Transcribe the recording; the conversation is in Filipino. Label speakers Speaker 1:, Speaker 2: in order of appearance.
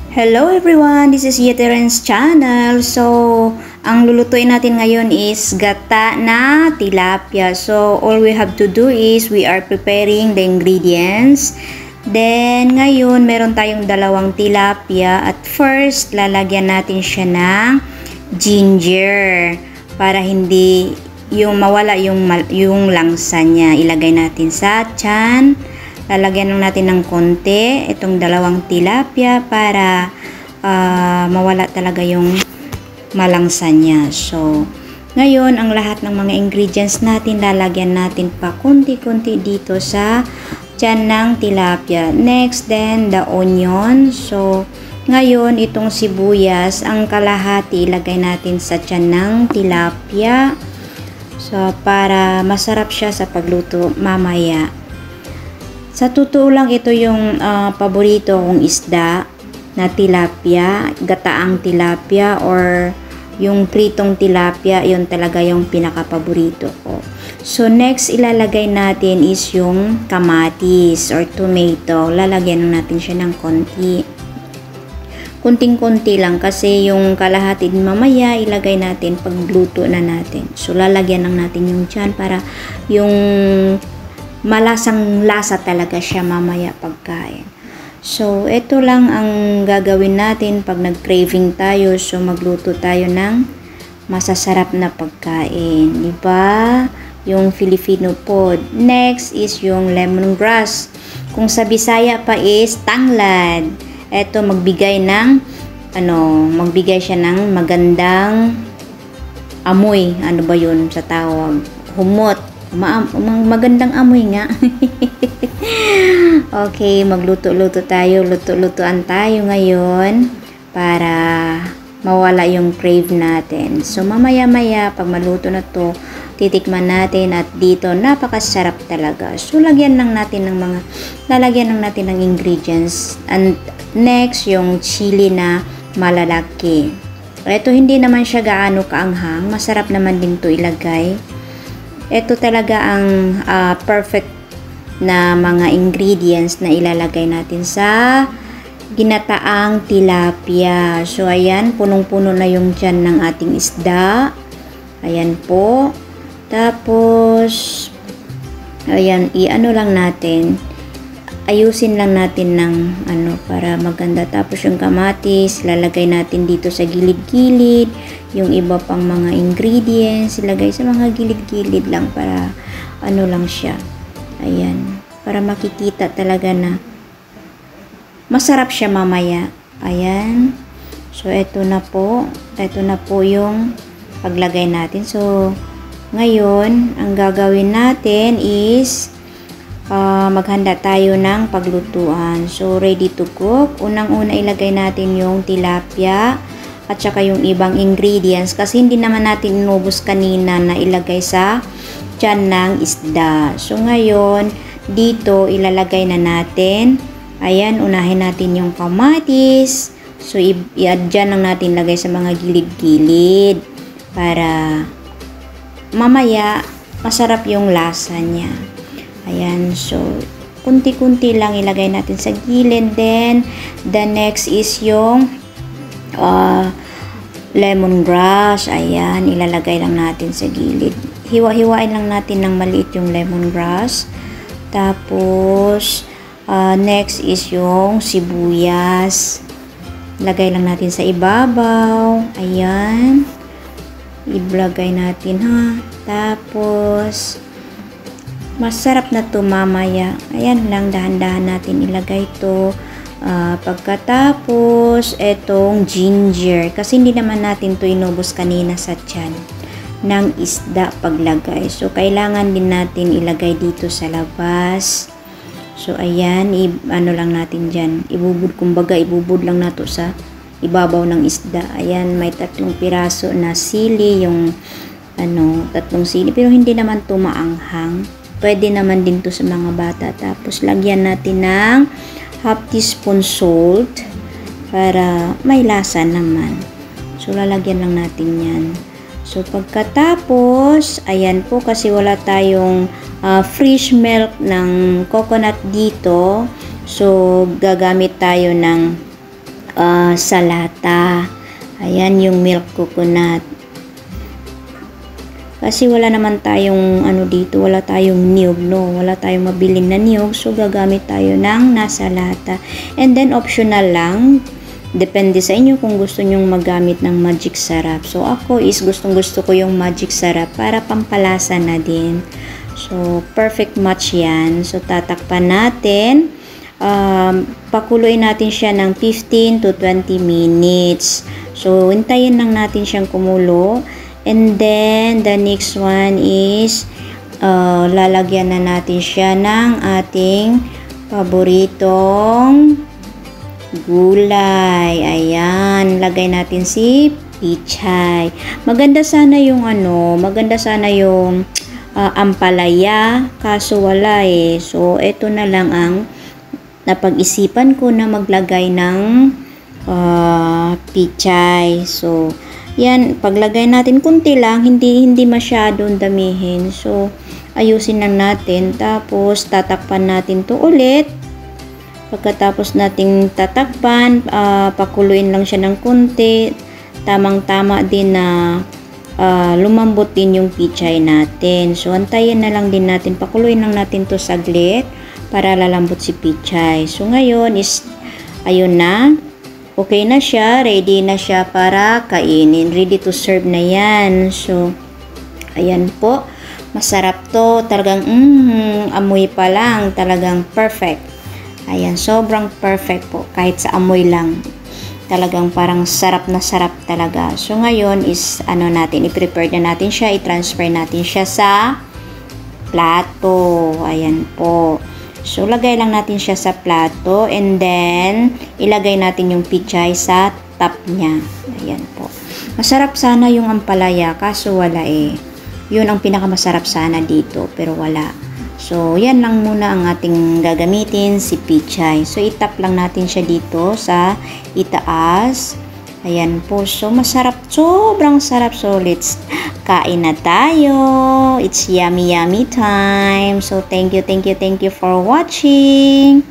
Speaker 1: Hello everyone, this is Yeteren's channel. So, ang lulutuin natin ngayon is gata na tilapia. So, all we have to do is we are preparing the ingredients. Then, ngayon meron tayong dalawang tilapia. At first, lalagyan natin siya ng ginger para hindi yung mawala yung langsa niya. Ilagay natin sa tiyan. Lalagyan lang natin ng konti itong dalawang tilapia para mawala talaga yung malangsa niya. So, ngayon, ang lahat ng mga ingredients natin, lalagyan natin pa konti-konti dito sa tiyan ng tilapia. Next, then, the onion. So, ngayon, itong sibuyas, ang kalahati, ilagay natin sa tiyan ng tilapia. So, para masarap siya sa pagluto mamaya. Sa totoo lang, ito yung paborito kong isda na tilapia, gataang tilapia or yung pritong tilapia, yun talaga yung pinaka-paborito ko. So, next ilalagay natin is yung kamatis or tomato. Lalagyan natin siya ng konti. Kunting-kunti lang kasi yung kalahati din mamaya ilagay natin pagluto na natin. So, lalagyan lang natin yung tiyan para yung malasang lasa talaga siya mamaya pagkain. So, ito lang ang gagawin natin pag nag-craving tayo. So, magluto tayo ng masasarap na pagkain. Diba? Yung Filipino food. Next is yung lemongrass. Kung sa Bisaya pa is tanglad. Ito, magbigay siya ng magandang amoy. Ano ba yun sa tawag? Humot. Magandang amoy nga. Okay, magluto-luto tayo. Luto-lutuan tayo ngayon para mawala yung crave natin. So, mamaya-maya, pag maluto na to, titikman natin at dito, napakasarap talaga. So, lalagyan lang natin ng ingredients. And next, yung chili na malalaki. Ito, hindi naman siya gaano kaanghang. Masarap naman din to ilagay. Ito talaga ang perfect na mga ingredients na ilalagay natin sa ginataang tilapia. So, ayan, punong-puno na yung tiyan ng ating isda. Ayan po. Tapos, ayan, ayusin lang natin ng para maganda. Tapos, yung kamatis, lalagay natin dito sa gilid-gilid. Yung iba pang mga ingredients, ilagay sa mga gilid-gilid lang para lang siya. Ayan. Para makikita talaga na masarap siya mamaya. Ayan. So, ito na po. Ito na po yung paglagay natin. So, ngayon, ang gagawin natin is maghanda tayo ng paglutuan. So, ready to cook. Unang-una ilagay natin yung tilapia at saka yung ibang ingredients kasi hindi naman natin inubos kanina na ilagay sa tiyan ng isda. So, ngayon, dito ilalagay na natin. Ayan, unahin natin yung kamatis. So, i-adyan lang natin lagay sa mga gilid-gilid para mamaya masarap yung lasa niya. Ayan, so, kunti-kunti lang ilagay natin sa gilid. Then, the next is yung lemongrass. Ayan, ilalagay lang natin sa gilid. Hiwa-hiwain lang natin ng maliit yung lemongrass. Tapos, next is yung sibuyas. Lagay lang natin sa ibabaw. Ayan. Ilagay natin ha. Tapos, masarap na to mamaya. Ayan lang, dahan-dahan natin ilagay to. Pagkatapos, etong ginger. Kasi hindi naman natin to inubos kanina sa tiyan ng isda paglagay. So, kailangan din natin ilagay dito sa labas. So, ayan, lang natin dyan. Ibubud lang nato sa ibabaw ng isda. Ayan, may 3 piraso na sili, yung 3 sili. Pero hindi naman to maanghang. Pwede naman din to sa mga bata. Tapos, lagyan natin ng half teaspoon salt para may lasa naman. So, lalagyan lang natin yan. So, pagkatapos, ayan po kasi wala tayong fresh milk ng coconut dito. So, gagamit tayo ng sa lata. Ayan yung milk coconut. Kasi wala naman tayong dito, wala tayong niyog, no? Wala tayong mabilin na niyog, so gagamit tayo ng nasa lata. And then optional lang, depende sa inyo kung gusto nyong magamit ng magic syrup. So ako is gustong-gusto ko yung magic syrup para pampalasa na din. So perfect match yan. So tatakpan natin. Pakuluin natin siya ng 15 to 20 minutes. So hintayin lang natin siyang kumulo. And then, the next one is, lalagyan na natin siya ng ating paboritong gulay. Ayan, lagay natin si pichay. Maganda sana yung ampalaya, kaso wala eh. So, ito na lang ang napag-isipan ko na maglagay ng pichay. So, yan, paglagay natin kunti lang, hindi masyadong damihin. So, ayusin lang natin. Tapos, tatakpan natin to ulit. Pagkatapos nating tatakpan, pakuluin lang siya ng kunti. Tamang-tama din na lumambot din yung pichay natin. So, antayin na lang din natin. Pakuluin lang natin to saglit para lalambot si pichay. So, ngayon is, ayun na. Okay na siya, ready na siya para kainin. Ready to serve na yan. So, ayan po. Masarap to. Talagang, amoy pa lang. Talagang perfect. Ayan, sobrang perfect po. Kahit sa amoy lang. Talagang parang sarap na sarap talaga. So, ngayon is, i-prepare na natin siya. I-transfer natin siya sa plato. Ayan po. So, lagay lang natin siya sa plato and then, ilagay natin yung pichay sa top niya. Ayan po. Masarap sana yung ampalaya, kaso wala eh. Yun ang pinakamasarap sana dito, pero wala. So, yan lang muna ang ating gagamitin, si pichay. So, itap lang natin siya dito sa itaas. Ayan po. So, masarap. Sobrang sarap. So, let's kain na tayo. It's yummy, yummy time. So, thank you for watching.